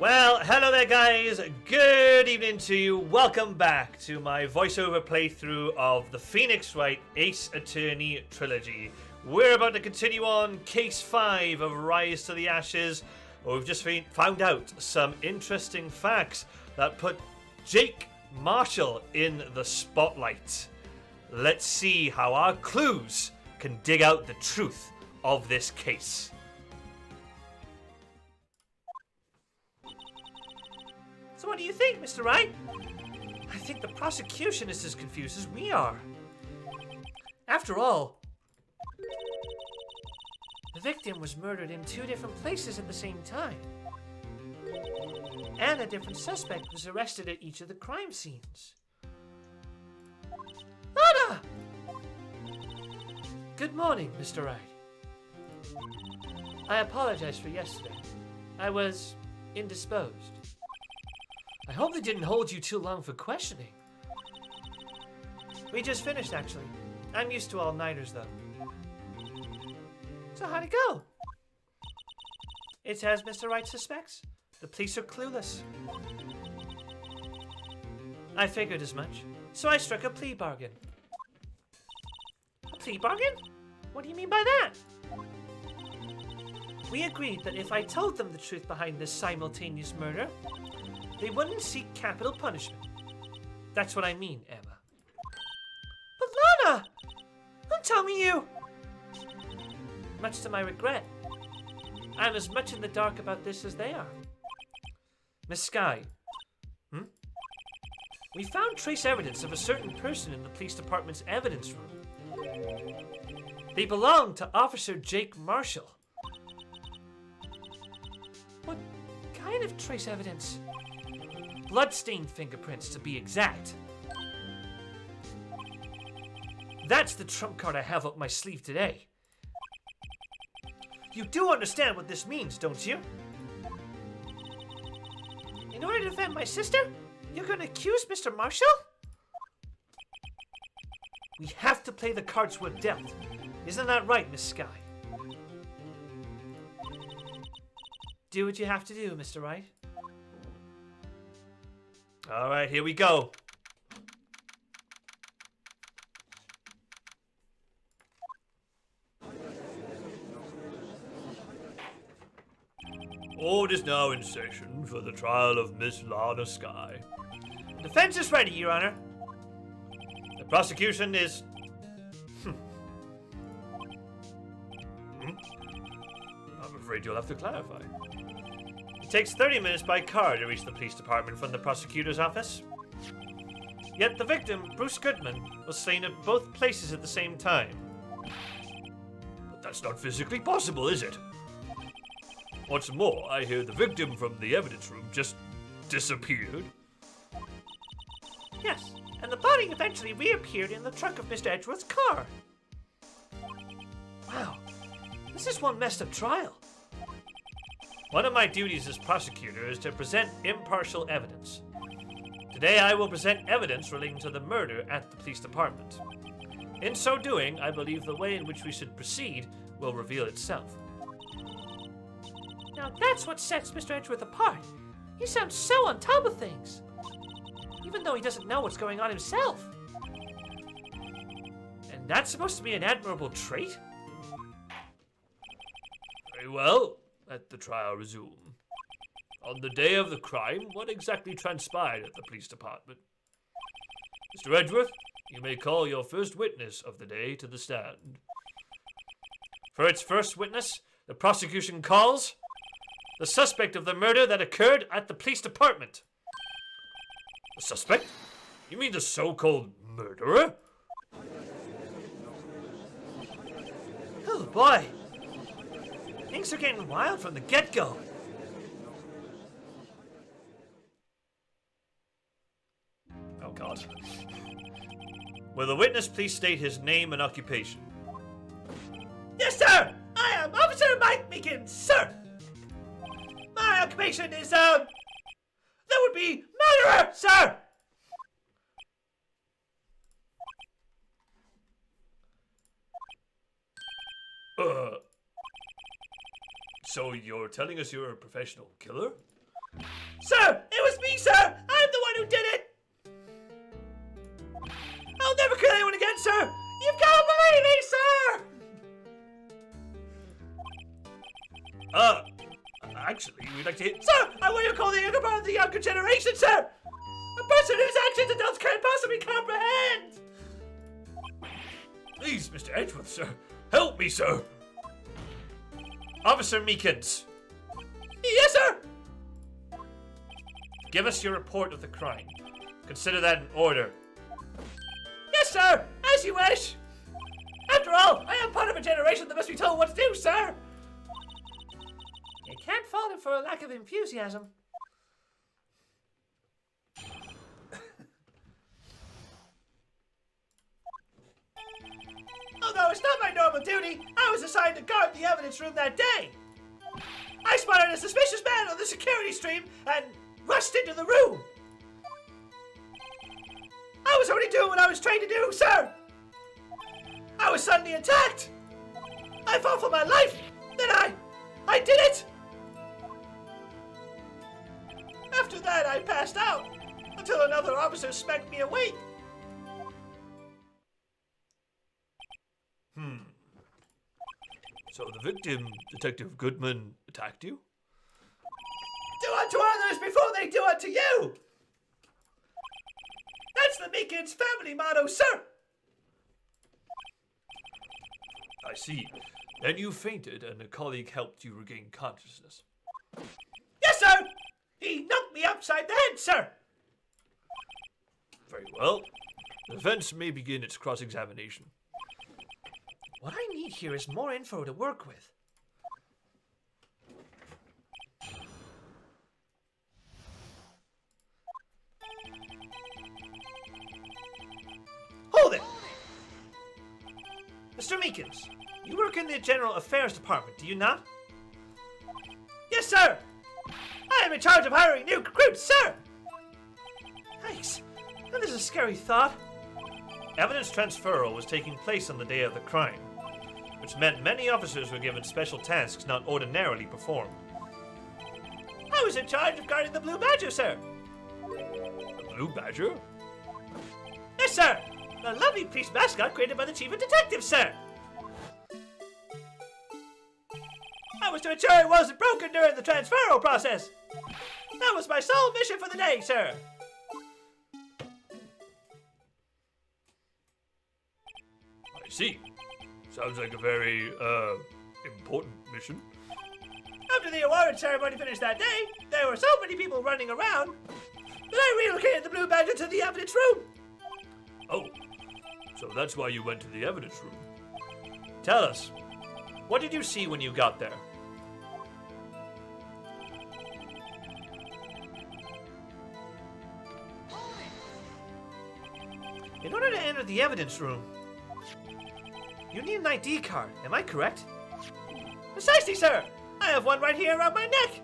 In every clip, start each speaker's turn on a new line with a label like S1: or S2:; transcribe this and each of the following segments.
S1: Well, hello there guys, good evening to you, welcome back to my voiceover playthrough of the Phoenix Wright Ace Attorney Trilogy. We're about to continue on Case 5 of Rise to the Ashes, where we've just found out some interesting facts that put Jake Marshall in the spotlight. Let's see how our clues can dig out the truth of this case. So what do you think, Mr. Wright? I think the prosecution is as confused as we are. After all, the victim was murdered in 2 different places at the same time. And a different suspect was arrested at each of the crime scenes. Lana! Good morning, Mr. Wright. I apologize for yesterday. I was indisposed. I hope they didn't hold you too long for questioning. We just finished, actually. I'm used to all-nighters, though. So how'd it go? It's as Mr. Wright suspects. The police are clueless. I figured as much, so I struck a plea bargain. A plea bargain? What do you mean by that? We agreed that if I told them the truth behind this simultaneous murder, they wouldn't seek capital punishment. That's what I mean, Emma. But Lana! Don't tell me you! Much to my regret, I'm as much in the dark about this as they are. Miss Skye. We found trace evidence of a certain person in the police department's evidence room. They belong to Officer Jake Marshall. What kind of trace evidence? Bloodstained fingerprints, to be exact. That's the trump card I have up my sleeve today. You do understand what this means, don't you? In order to defend my sister, you're going to accuse Mr. Marshall? We have to play the cards we're dealt. Isn't that right, Miss Skye? Do what you have to do, Mr. Wright. All right, here we go. Court is now in session for the trial of Miss Lana Skye. The defense is ready, Your Honor. The prosecution is... I'm afraid you'll have to clarify. It takes 30 minutes by car to reach the police department from the prosecutor's office. Yet the victim, Bruce Goodman, was slain at both places at the same time. But that's not physically possible, is it? What's more, I hear the victim from the evidence room just disappeared. Yes, and the body eventually reappeared in the trunk of Mr. Edgeworth's car. Wow, this is one messed up trial. One of my duties as prosecutor is to present impartial evidence. Today I will present evidence relating to the murder at the police department. In so doing, I believe the way in which we should proceed will reveal itself. Now that's what sets Mr. Edgeworth apart. He sounds so on top of things, even though he doesn't know what's going on himself. And that's supposed to be an admirable trait? Very well. Let the trial resume. On the day of the crime, what exactly transpired at the police department? Mr. Edgeworth, you may call your first witness of the day to the stand. For its first witness, the prosecution calls the suspect of the murder that occurred at the police department. The suspect? You mean the so-called murderer? Oh boy. Things are getting wild from the get-go. Oh God. Will the witness please state his name and occupation? Yes, sir! I am Officer Mike Meekins, sir! My occupation is, that would be murderer, sir! So you're telling us you're a professional killer? Sir, it was me, sir! I'm the one who did it! I'll never kill anyone again, sir! You've got to believe me, sir! Actually, we'd like to hear— Sir, I want you to call the younger part of the younger generation, sir! A person whose actions adults can't possibly comprehend! Please, Mr. Edgeworth, sir. Help me, sir! Officer Meekins. Yes, sir! Give us your report of the crime. Consider that an order. Yes, sir! As you wish! After all, I am part of a generation that must be told what to do, sir! You can't fault him for a lack of enthusiasm. Although it's not my normal duty, I was assigned to guard the evidence room that day. I spotted a suspicious man on the security stream and rushed into the room. I was only doing what I was trained to do, sir. I was suddenly attacked. I fought for my life. Then I did it. After that, I passed out until another officer smacked me awake. So the victim, Detective Goodman, attacked you? Do unto others before they do unto you! That's the Meekins family motto, sir! I see. Then you fainted and a colleague helped you regain consciousness. Yes, sir! He knocked me upside the head, sir! Very well. The defense may begin its cross-examination. What I need here is more info to work with. Hold it! Mr. Meekins, you work in the General Affairs Department, do you not? Yes, sir! I am in charge of hiring new recruits, sir! Nice. That is a scary thought. Evidence transferal was taking place on the day of the crime, which meant many officers were given special tasks not ordinarily performed. I was in charge of guarding the Blue Badger, sir. The Blue Badger? Yes, sir! The lovely police mascot created by the Chief of Detectives, sir! I was to ensure it wasn't broken during the transferal process. That was my sole mission for the day, sir. I see. Sounds like a very, important mission. After the award ceremony finished that day, there were so many people running around that I relocated the Blue Badger to the evidence room. Oh, so that's why you went to the evidence room. Tell us, what did you see when you got there? In order to enter the evidence room, you need an ID card, am I correct? Precisely, sir! I have one right here around my neck!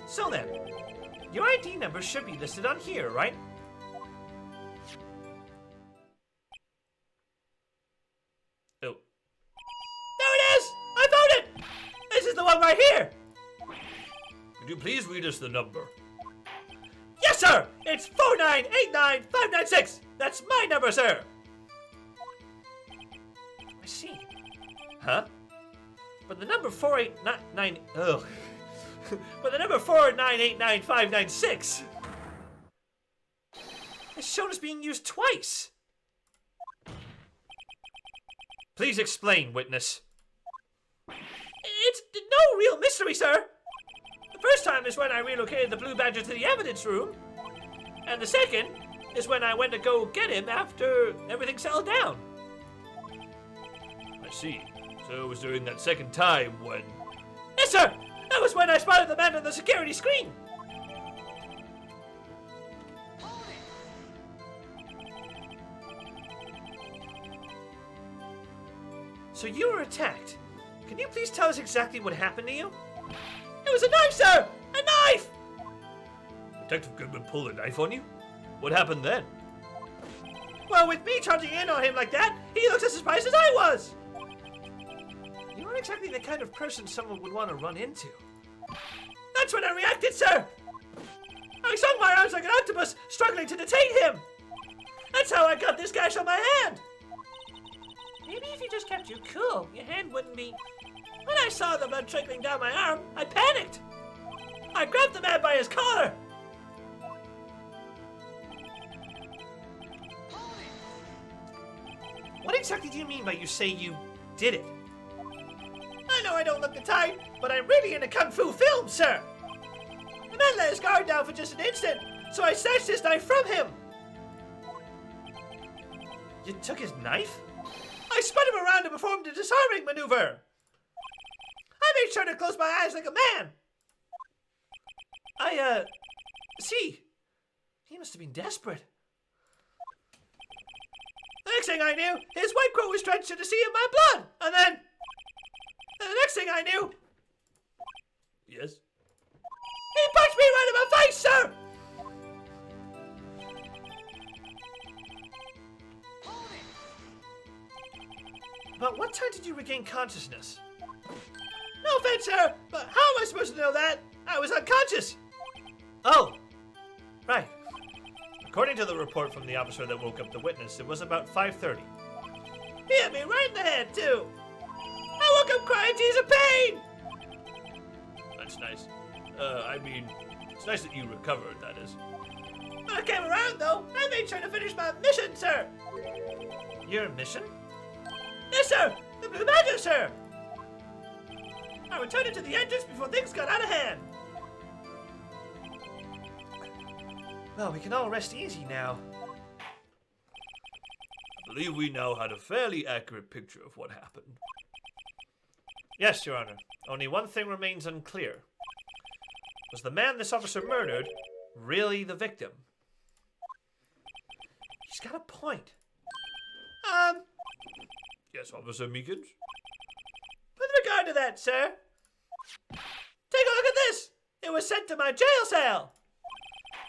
S1: So then, your ID number should be listed on here, right? Oh. There it is! I found it! This is the one right here! Could you please read us the number? Yes, sir! It's 4989596! That's my number, sir! I see. Huh? But the number 489... Ugh. But the number 4989596 is shown as being used twice. Please explain, witness. It's no real mystery, sir. The first time is when I relocated the Blue Badger to the evidence room. And the second is when I went to go get him after everything settled down. I see. So it was during that second time when... Yes, sir! That was when I spotted the man on the security screen! So you were attacked. Can you please tell us exactly what happened to you? It was a knife, sir! A knife! Detective Goodman pulled a knife on you? What happened then? Well, with me charging in on him like that, he looks as surprised as I was! You aren't exactly the kind of person someone would want to run into. Not That's when I reacted, sir! I swung my arms like an octopus, struggling to detain him! That's how I got this gash on my hand! Maybe if you just kept you cool, your hand wouldn't be... When I saw the blood trickling down my arm, I panicked! I grabbed the man by his collar! What exactly do you mean by you say you did it? I know I don't look the type, but I'm really into kung fu films, sir! The man let his guard down for just an instant, so I snatched his knife from him! You took his knife? I spun him around and performed a disarming maneuver! I made sure to close my eyes like a man! See. He must have been desperate. The next thing I knew, his white coat was drenched in a sea of my blood! And then the next thing I knew... Yes? He punched me right in my face, sir! About what time did you regain consciousness? No offense, sir, but how am I supposed to know that? I was unconscious! Oh, right. According to the report from the officer that woke up the witness, it was about 5:30. He hit me right in the head, too! I woke up crying tears of pain! That's nice. I mean, it's nice that you recovered, that is. When I came around, though, I made sure to finish my mission, sir! Your mission? Yes, sir! The Blue Badger, sir! I returned it to the entrance before things got out of hand. Well, we can all rest easy now. I believe we now had a fairly accurate picture of what happened. Yes, Your Honor. Only one thing remains unclear. Was the man this officer murdered really the victim? He's got a point. Yes, Officer Meekins? With regard to that, sir, take a look at this. It was sent to my jail cell.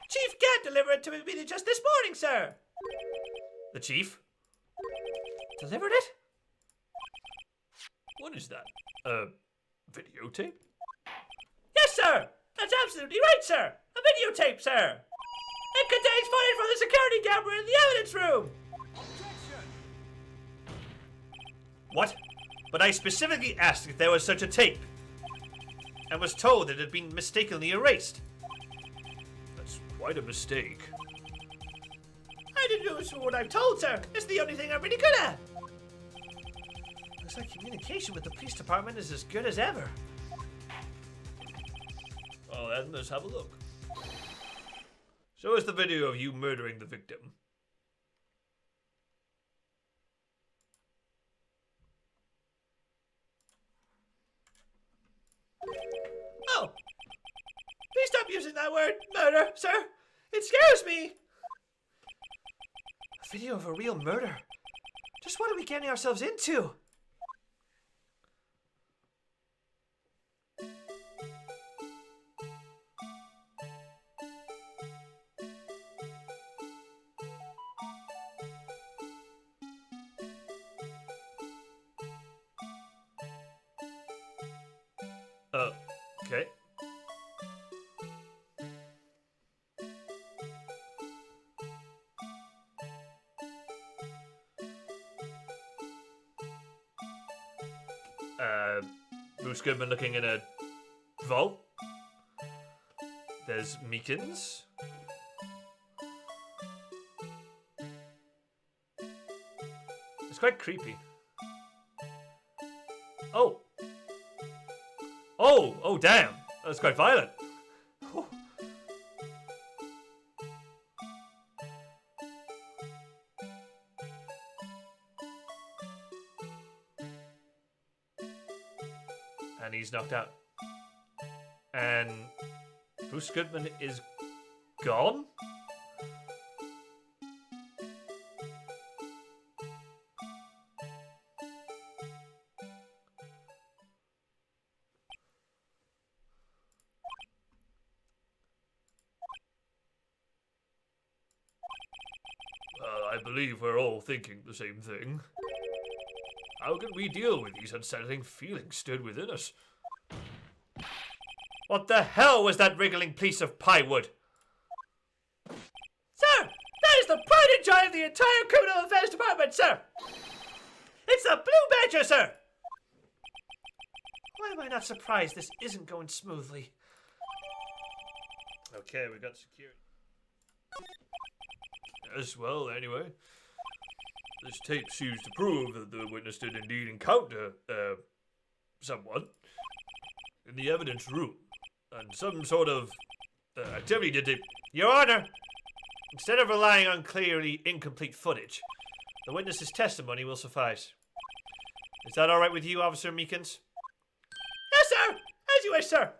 S1: Chief Cat delivered it to me just this morning, sir. The chief? Delivered it? What is that? A videotape? Yes, sir! That's absolutely right, sir! A videotape, sir! It contains footage from the security camera in the evidence room! Objection! What? But I specifically asked if there was such a tape, and was told that it had been mistakenly erased. That's quite a mistake. I didn't do what I'm told, sir. It's the only thing I'm really good at. Looks like communication with the police department is as good as ever. Well then, let's have a look. Show us the video of you murdering the victim. Oh! Please stop using that word, murder, sir! It scares me! A video of a real murder? Just what are we getting ourselves into? Okay. Bruce Goodman looking in a vault. There's Meekins. It's quite creepy. Oh! Oh! Oh, damn! That's quite violent. Oh. And he's knocked out. And Bruce Goodman is gone? I believe we're all thinking the same thing. How can we deal with these unsettling feelings stirred within us? What the hell was that wriggling piece of plywood?
S2: Sir, that is the pride and joy of the entire criminal affairs department, sir. It's the Blue Badger, sir.
S1: Why am I not surprised this isn't going smoothly? Okay, we got security. Yes, well, anyway. This tape seems to prove that the witness did indeed encounter, someone in the evidence room. And some sort of activity did.
S2: Your Honor,
S1: Instead of relying on clearly incomplete footage, the witness's testimony will suffice. Is that alright with you, Officer Meekins?
S2: yes, sir. As you wish, sir.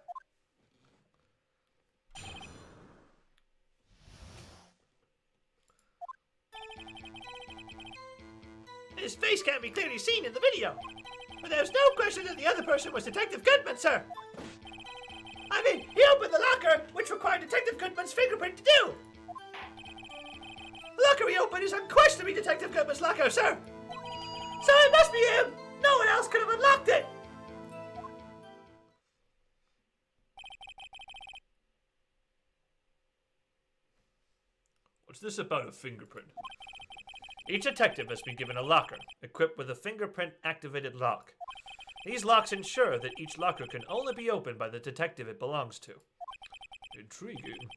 S2: His face can't be clearly seen in the video, but there's no question that the other person was Detective Goodman, sir. I mean, he opened the locker, which required Detective Goodman's fingerprint to do. The locker he opened is unquestionably Detective Goodman's locker, sir. So it must be him. No one else could have unlocked it.
S1: What's this about a fingerprint? Each detective has been given a locker, equipped with a fingerprint-activated lock. These locks ensure that each locker can only be opened by the detective it belongs to. Intriguing.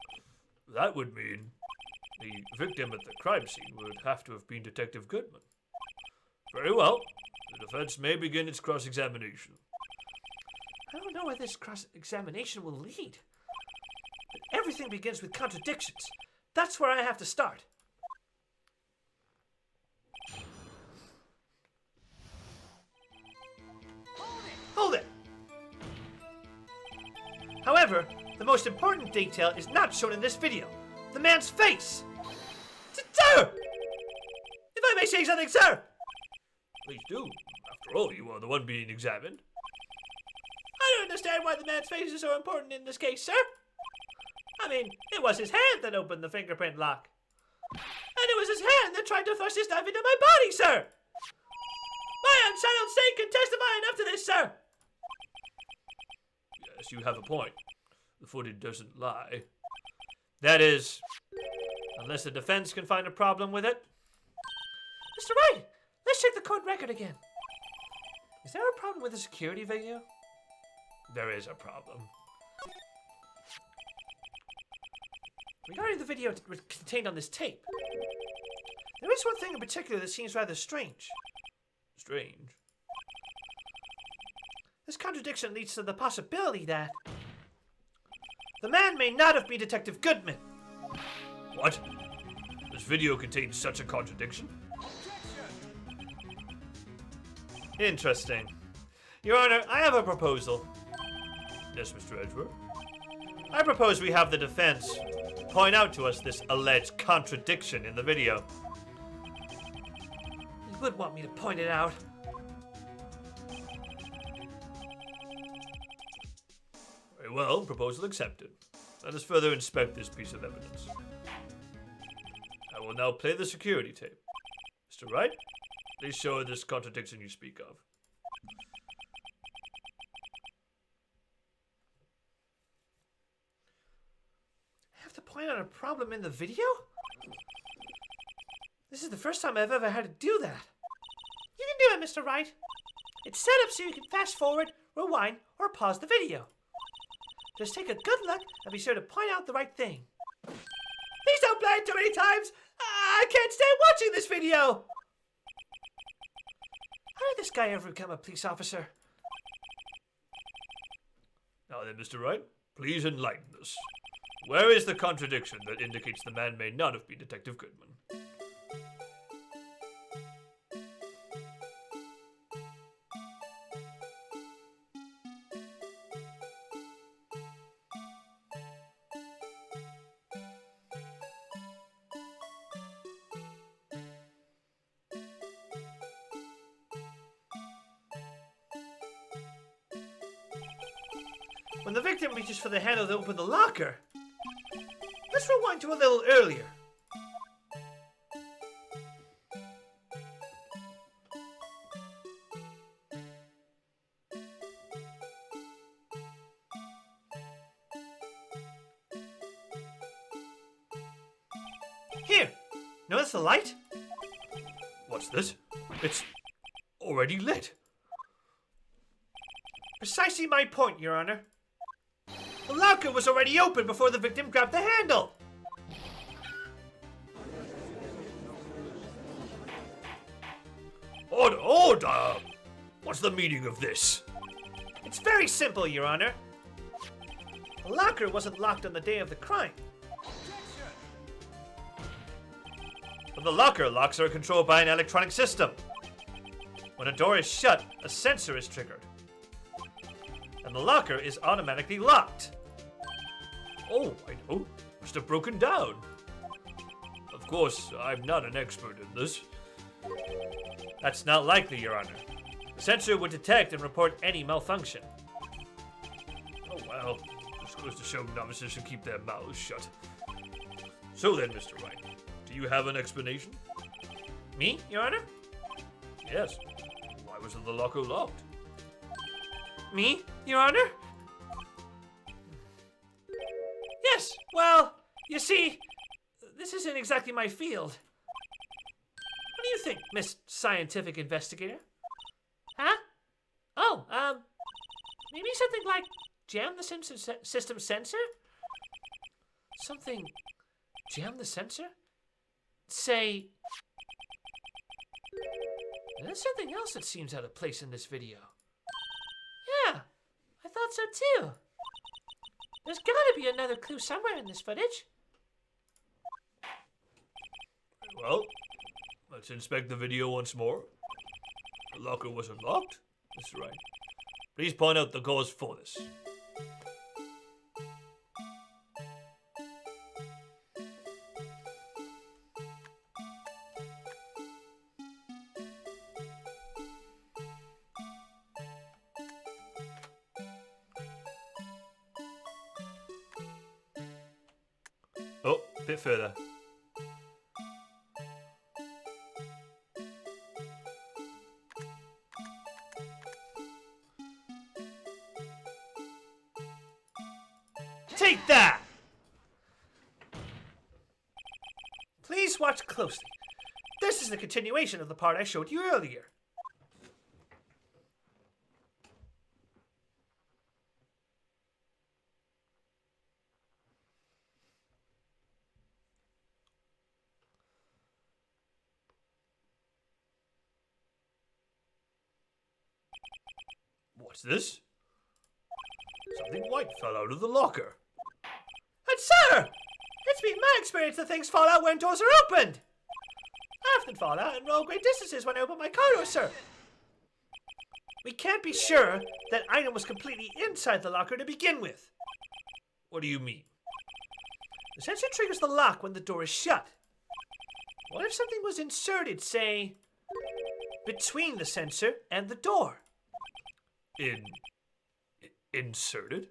S1: That would mean the victim at the crime scene would have to have been Detective Goodman. Very well. The defense may begin its cross-examination.
S2: I don't know where this cross-examination will lead. But everything begins with contradictions. That's where I have to start. Hold it! However, the most important detail is not shown in this video. The man's face! Sir! If I may say something, sir!
S1: Please do. After all, you are the one being examined.
S2: I don't understand why the man's face is so important in this case, sir. I mean, it was his hand that opened the fingerprint lock. And it was his hand that tried to thrust his knife into my body, sir! My unsettled state can testify enough to this, sir!
S1: Yes, you have a point. The footage doesn't lie. That is, unless the defense can find a problem with it.
S2: Mr. Wright, let's check the court record again. Is there a problem with the security video?
S1: There is a problem.
S2: Regarding the video contained on this tape, there is one thing in particular that seems rather strange.
S1: Strange.
S2: This contradiction leads to the possibility that the man may not have been Detective Goodman.
S1: What? This video contains such a contradiction? Interesting. Your Honor, I have a proposal. Yes, Mr. Edgeworth? I propose we have the defense point out to us this alleged contradiction in the video.
S2: You would want me to point it out.
S1: Very well, proposal accepted. Let us further inspect this piece of evidence. I will now play the security tape. Mr. Wright, please show this contradiction you speak of.
S2: I have to point out a problem in the video? This is the first time I've ever had to do that. You can do it, Mr. Wright. It's set up so you can fast forward, rewind, or pause the video. Just take a good look and be sure to point out the right thing. Please don't play it too many times! I can't stand watching this video! How did this guy ever become a police officer?
S1: Now then, Mr. Wright, please enlighten us. Where is the contradiction that indicates the man may not have been Detective Goodman?
S2: When the victim reaches for the handle to open the locker, let's rewind to a little earlier. Here, notice the light?
S1: What's this? It's already lit.
S2: Precisely my point, Your Honor. The locker was already open before the victim grabbed the handle.
S1: Order! What's the meaning of this?
S2: It's very simple, Your Honor. The locker wasn't locked on the day of the crime.
S1: But the locker locks are controlled by an electronic system. When a door is shut, a sensor is triggered. And the locker is automatically locked. Oh, I know. Must have broken down. Of course, I'm not an expert in this. That's not likely, Your Honor. The sensor would detect and report any malfunction. Oh, well. This goes to show novices should keep their mouths shut. So then, Mr. Wright, do you have an explanation?
S2: Me, Your Honor?
S1: Yes. Why wasn't the locker locked?
S2: Me, Your Honor? Yes, well, you see, this isn't exactly my field. What do you think, Miss Scientific Investigator? Huh? Oh, maybe something like jam the system sensor? Something jam the sensor? Say, there's something else that seems out of place in this video. Yeah, I thought so too. There's gotta be another clue somewhere in this footage.
S1: Well, let's inspect the video once more. The locker wasn't locked. That's right. Please point out the cause for this. Oh, a bit further.
S2: Take that! Please watch closely. This is the continuation of the part I showed you earlier.
S1: What's this? Something white fell out of the locker.
S2: And sir, it's been my experience that things fall out when doors are opened. I often fall out and roll great distances when I open my car door, sir. We can't be sure that item was completely inside the locker to begin with.
S1: What do you mean?
S2: The sensor triggers the lock when the door is shut. What if something was inserted, say, between the sensor and the door?
S1: Inserted?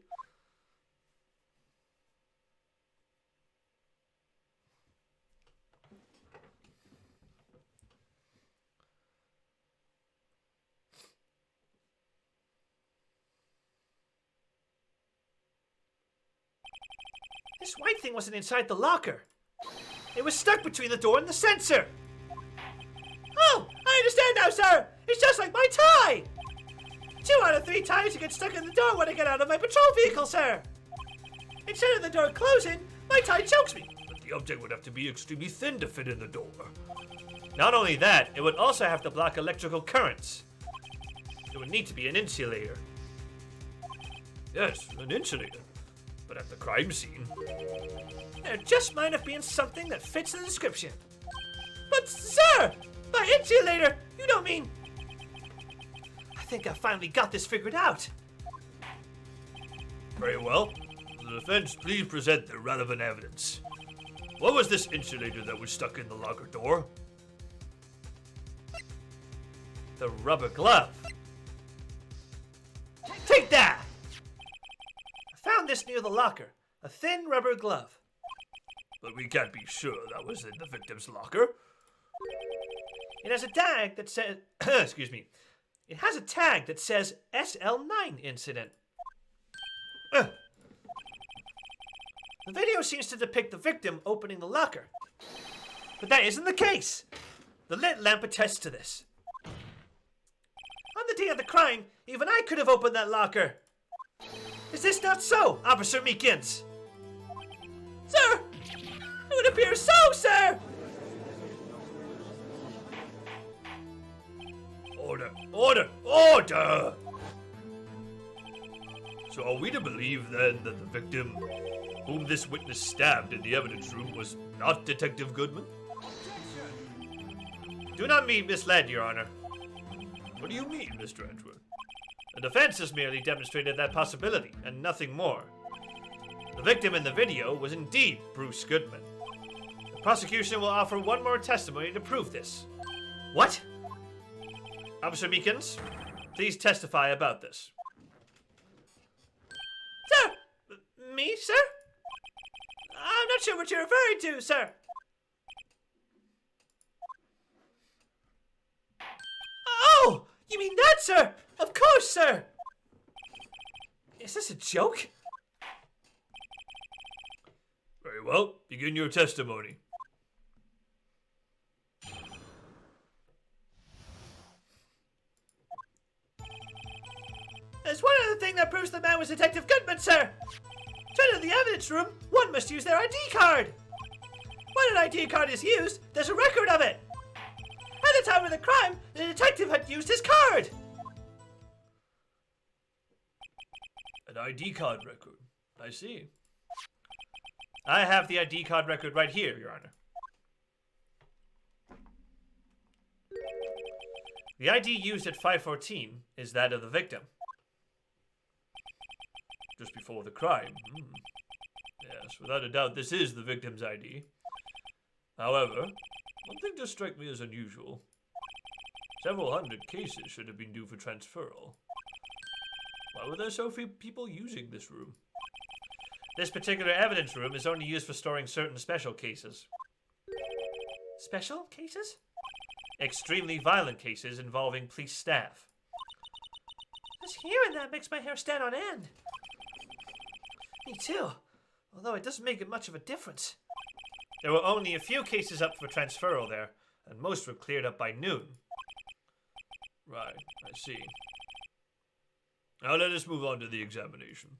S2: This white thing wasn't inside the locker. It was stuck between the door and the sensor. Oh, I understand now, sir. It's just like my tie. 2 out of 3 ties get stuck in the door when I get out of my patrol vehicle, sir. Instead of the door closing, my tie chokes me.
S1: But the object would have to be extremely thin to fit in the door. Not only that, it would also have to block electrical currents. It would need to be an insulator. Yes, an insulator. But at the crime scene...
S2: There just might have been something that fits the description. But, sir, by insulator, you don't mean... I think I finally got this figured out.
S1: Very well. The defense, please present the relevant evidence. What was this insulator that was stuck in the locker door?
S2: The rubber glove. Take that! I found this near the locker. A thin rubber glove.
S1: But we can't be sure that was in the victim's locker.
S2: It has a tag that says... excuse me. It has a tag that says SL9 incident. The video seems to depict the victim opening the locker. But that isn't the case. The lit lamp attests to this. On the day of the crime, even I could have opened that locker. Is this not so, Officer Meekins? Sir! It would appear so, sir!
S1: Order! Order! Order! So are we to believe then that the victim whom this witness stabbed in the evidence room was not Detective Goodman?
S2: Do not be misled, Your Honor.
S1: What do you mean, Mr. Edgeworth?
S2: The defense has merely demonstrated that possibility, and nothing more. The victim in the video was indeed Bruce Goodman. The prosecution will offer one more testimony to prove this. What? Officer Meekins, please testify about this. Sir! Me, sir? I'm not sure what you're referring to, sir. Oh! You mean that, sir? Of course, sir! Is this a joke?
S1: Very well. Begin your testimony.
S2: There's one other thing that proves the man was Detective Goodman, sir! To enter the evidence room, one must use their ID card! When an ID card is used, there's a record of it! At the time of the crime, the detective had used his card!
S1: An ID card record. I see.
S2: I have the ID card record right here, Your Honor. The ID used at 514 is that of the victim.
S1: Just before the crime. Yes, without a doubt, this is the victim's ID. However, one thing does strike me as unusual. Several hundred cases should have been due for transferal. Why were there so few people using this room?
S2: This particular evidence room is only used for storing certain special cases. Special cases? Extremely violent cases involving police staff. Just hearing that makes my hair stand on end. Me too, although it doesn't make it much of a difference. There were only a few cases up for transferal there, and most were cleared up by noon.
S1: Right, I see. Now let us move on to the examination.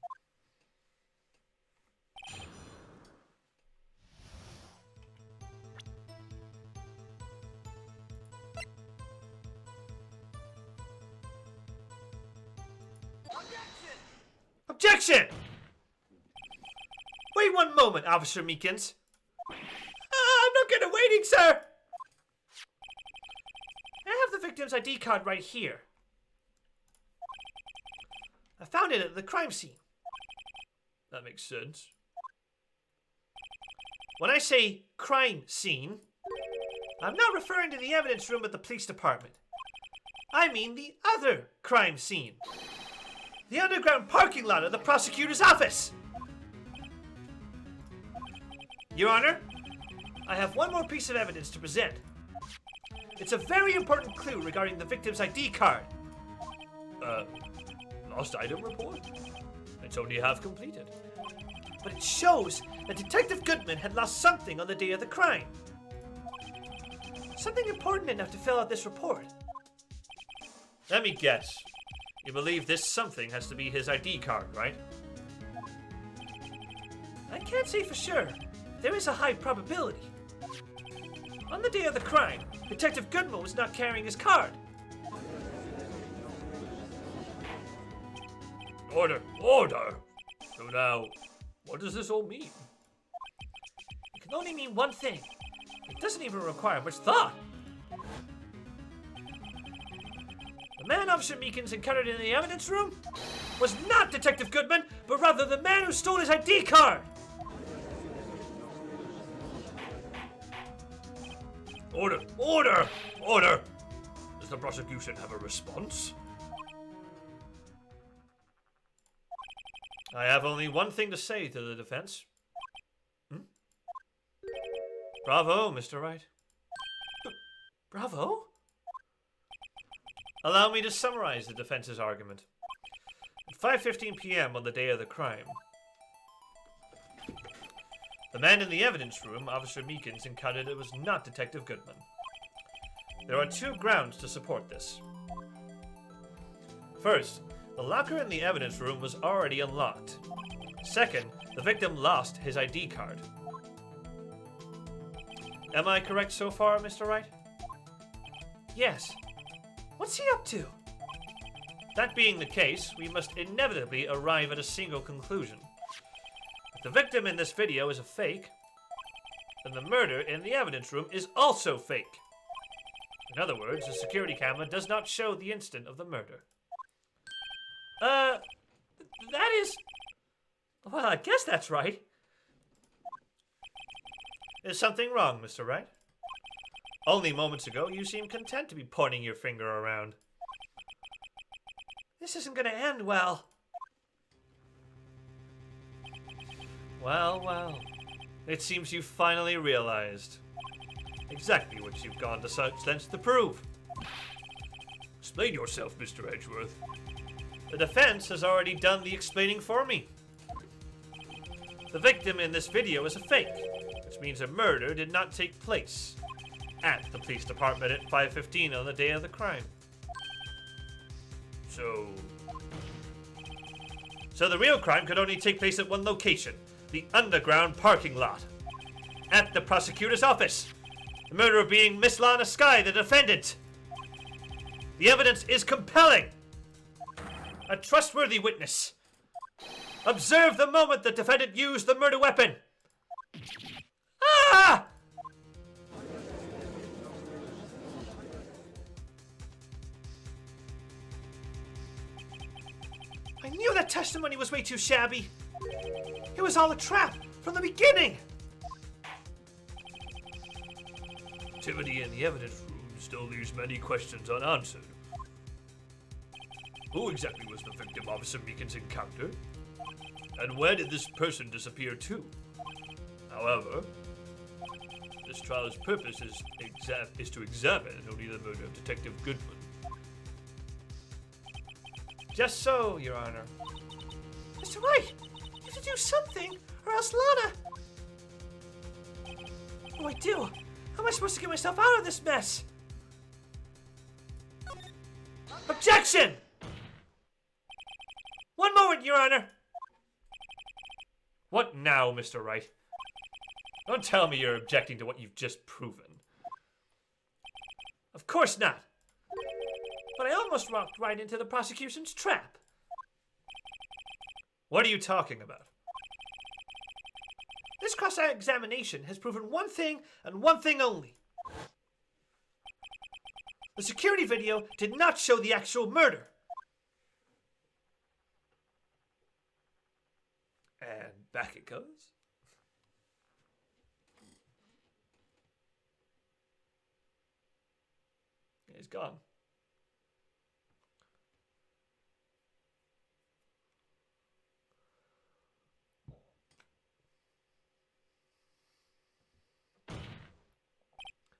S2: Objection! Wait one moment, Officer Meekins. I'm not good at waiting, sir! I have the victim's ID card right here. I found it at the crime scene.
S1: That makes sense.
S2: When I say crime scene, I'm not referring to the evidence room at the police department. I mean the other crime scene. The underground parking lot of the prosecutor's office. Your Honor, I have one more piece of evidence to present. It's a very important clue regarding the victim's ID card.
S1: Lost item report? It's only half completed.
S2: But it shows that Detective Goodman had lost something on the day of the crime. Something important enough to fill out this report. Let me guess. You believe this something has to be his ID card, right? I can't say for sure. There is a high probability. On the day of the crime, Detective Goodman was not carrying his card.
S1: Order! Order! So now, what does this all mean?
S2: It can only mean one thing. It doesn't even require much thought. The man Officer Meekins encountered in the evidence room was not Detective Goodman, but rather the man who stole his ID card.
S1: Order! Order! Order! Does the prosecution have a response?
S2: I have only one thing to say to the defense. Bravo, Mr. Wright. Bravo? Allow me to summarize the defense's argument. At 5:15 p.m. on the day of the crime,
S1: The man in the evidence room, Officer Meekins, encountered it was not Detective Goodman. There are 2 grounds to support this. First, the locker in the evidence room was already unlocked. Second, the victim lost his ID card. Am I correct so far, Mr. Wright?
S2: Yes. What's he up to?
S1: That being the case, we must inevitably arrive at a single conclusion. If the victim in this video is a fake, then the murder in the evidence room is also fake. In other words, the security camera does not show the instant of the murder.
S2: That is... Well, I guess that's right.
S1: Is something wrong, Mr. Wright? Only moments ago, you seemed content to be pointing your finger around.
S2: This isn't gonna end well.
S1: Well, well. It seems you finally realized exactly what you've gone to such lengths to prove. Explain yourself, Mr. Edgeworth. The defense has already done the explaining for me. The victim in this video is a fake, which means a murder did not take place at the police department at 5:15 on the day of the crime. So the real crime could only take place at one location, the underground parking lot. At the prosecutor's office. The murderer being Miss Lana Skye, the defendant. The evidence is compelling. A trustworthy witness. Observe the moment the defendant used the murder weapon. Ah!
S2: I knew that testimony was way too shabby. It was all a trap from the beginning.
S1: Activity in the evidence room still leaves many questions unanswered. Who exactly was the victim Officer Meekins encountered? And where did this person disappear to? However, this trial's purpose is to examine only the murder of Detective Goodman.
S2: Just so, Your Honor. Mr. Wright, you have to do something, or else Lana... What do I do? How am I supposed to get myself out of this mess? Objection! One moment, Your Honor.
S1: What now, Mr. Wright? Don't tell me you're objecting to what you've just proven.
S2: Of course not. But I almost walked right into the prosecution's trap.
S1: What are you talking about?
S2: This cross-examination has proven one thing and one thing only. The security video did not show the actual murder.
S1: And back it goes. He's gone.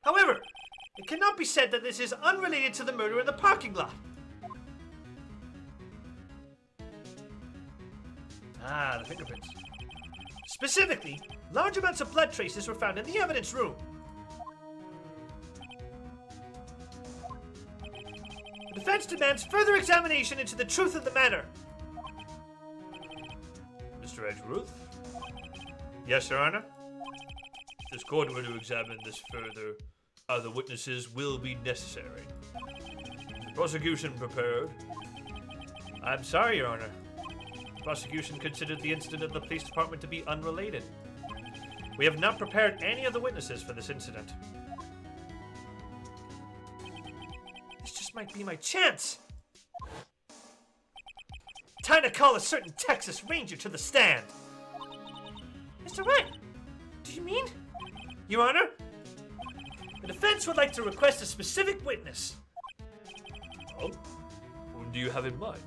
S2: However, it cannot be said that this is unrelated to the murder in the parking lot.
S1: Ah, the fingerprints.
S2: Specifically, large amounts of blood traces were found in the evidence room. The defense demands further examination into the truth of the matter.
S1: Mr. Edgeworth? Yes, Your Honor? If this court were to examine this further, other witnesses will be necessary. Prosecution prepared. I'm sorry, Your Honor. Prosecution considered the incident at the police department to be unrelated. We have not prepared any of the witnesses for this incident.
S2: This just might be my chance. Time to call a certain Texas Ranger to the stand. Mr. Wright, do you mean? Your Honor, the defense would like to request a specific witness.
S1: Oh? Who do you have in mind?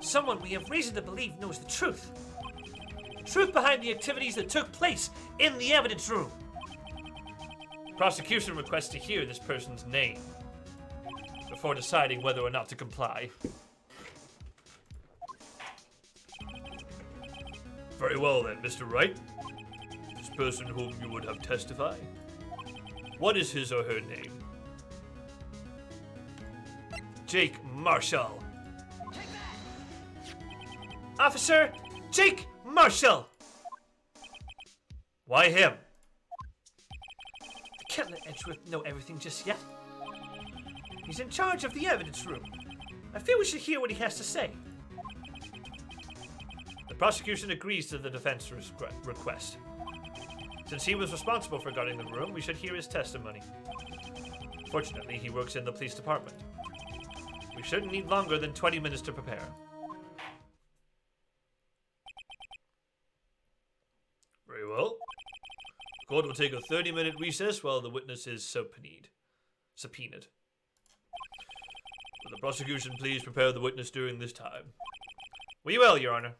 S2: Someone we have reason to believe knows the truth. The truth behind the activities that took place in the evidence room.
S1: The prosecution requests to hear this person's name before deciding whether or not to comply. Very well then, Mr. Wright. person whom you would have testify? What is his or her name? Jake Marshall.
S2: Officer Jake Marshall!
S1: Why him?
S2: I can't let Edgeworth know everything just yet. He's in charge of the evidence room. I feel we should hear what he has to say.
S1: The prosecution agrees to the defense request. Since he was responsible for guarding the room, we should hear his testimony. Fortunately, he works in the police department. We shouldn't need longer than 20 minutes to prepare. Very well. The court will take a 30-minute recess while the witness is subpoenaed. Will the prosecution please prepare the witness during this time? We will, Your Honor.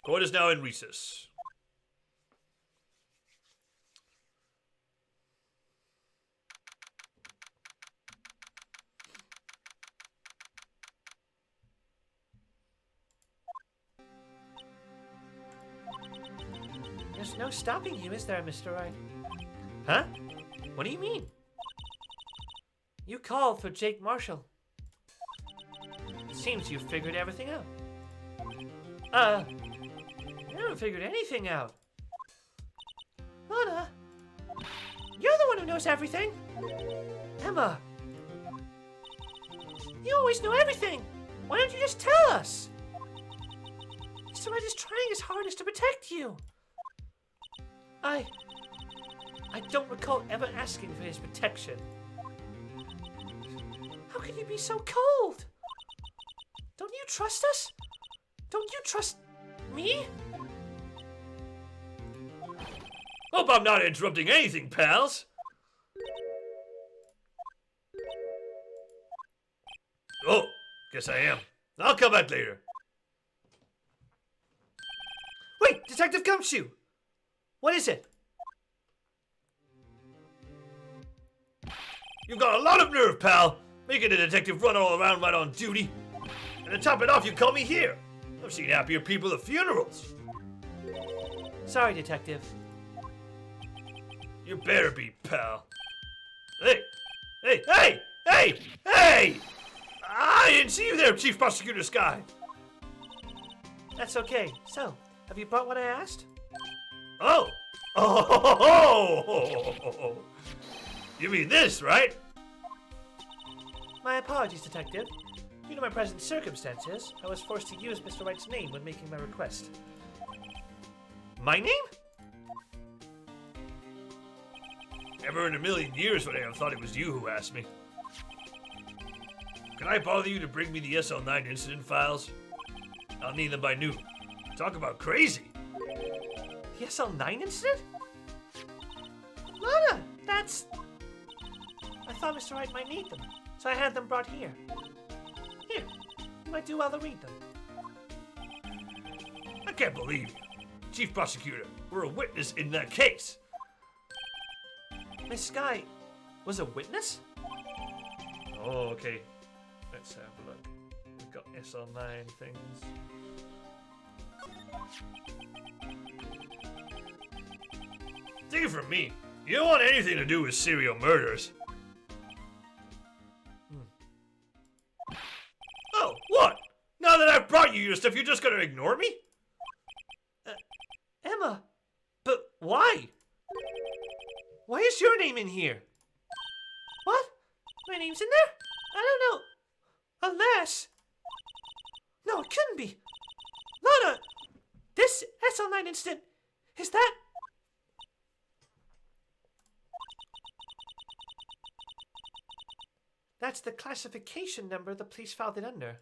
S1: Court is now in recess.
S2: There's no stopping you, is there, Mr. Wright?
S1: Huh? What do you mean?
S2: You called for Jake Marshall. It seems you've figured everything out. I haven't figured anything out. Lana, you're the one who knows everything. Emma, you always know everything. Why don't you just tell us? Mr. Wright is trying his hardest to protect you. I don't recall ever asking for his protection. How can you be so cold? Don't you trust us? Don't you trust me?
S1: Hope I'm not interrupting anything, pals. Oh, guess I am. I'll come back later.
S2: Wait, Detective Gumshoe! What is it?
S1: You've got a lot of nerve, pal. Making a detective run all around right on duty. And to top it off, you call me here. I've seen happier people at funerals.
S2: Sorry, Detective.
S1: You better be, pal. Hey! Hey! Hey! Hey! Hey! I didn't see you there, Chief Prosecutor Sky.
S2: That's okay. So, have you brought what I asked?
S1: Oh! Oh! You mean this, right?
S2: My apologies, Detective. Due to my present circumstances, I was forced to use Mr. Wright's name when making my request.
S1: My name? Never in a million years would I have thought it was you who asked me. Can I bother you to bring me the SL9 incident files? I'll need them by noon. Talk about crazy.
S2: The SL9 incident? Lana, that's... I thought Mr. Wright might need them, so I had them brought here. Here, you might do well to read them.
S1: I can't believe you. Chief Prosecutor, we're a witness in that case.
S2: Miss Sky was a witness?
S1: Oh, okay. Let's have a look. We've got SL9 things. Take it from me. You don't want anything to do with serial murders. Oh, what? Now that I've brought you your stuff, you're just gonna ignore me?
S2: Emma, but why? Why is your name in here? What? My name's in there? I don't know. Unless... No, it couldn't be. Lana, this SL9 incident, is that... That's the classification number the police filed it under.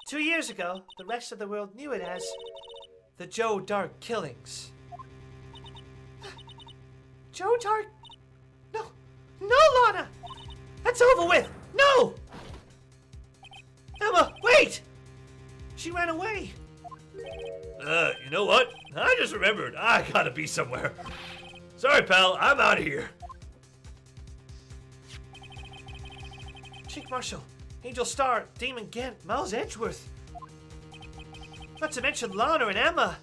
S2: 2 years ago, the rest of the world knew it as the Joe Dark Killings. Joe Dark... No, Lana! That's over with! No! Emma, wait! She ran away.
S1: You know what? I just remembered. I gotta be somewhere. Sorry, pal. I'm out of here.
S2: Chief Marshall, Angel Star, Damon Gant, Miles Edgeworth. Not to mention Lana and Emma.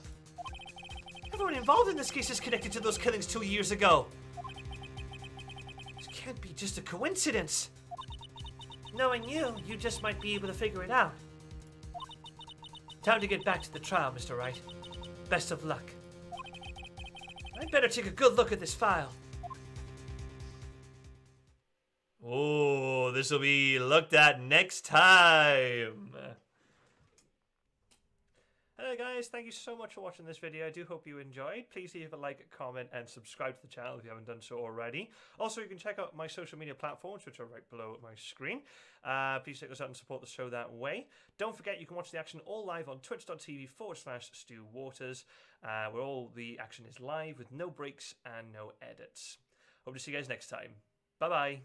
S2: Everyone Everyone involved in this case is connected to those killings 2 years ago. This can't be just a coincidence. Knowing you, you just might be able to figure it out. Time to get back to the trial, Mr. Wright. Best of luck. I'd better take a good look at this file.
S1: Oh, this will be looked at next time. Hello guys, thank you so much for watching this video. I do hope you enjoyed. Please leave a like, comment, and subscribe to the channel if you haven't done so already. Also, you can check out my social media platforms, which are right below my screen. Please check us out and support the show that way. Don't forget, you can watch the action all live on twitch.tv/Stu Waters, where all the action is live with no breaks and no edits. Hope to see you guys next time. Bye-bye.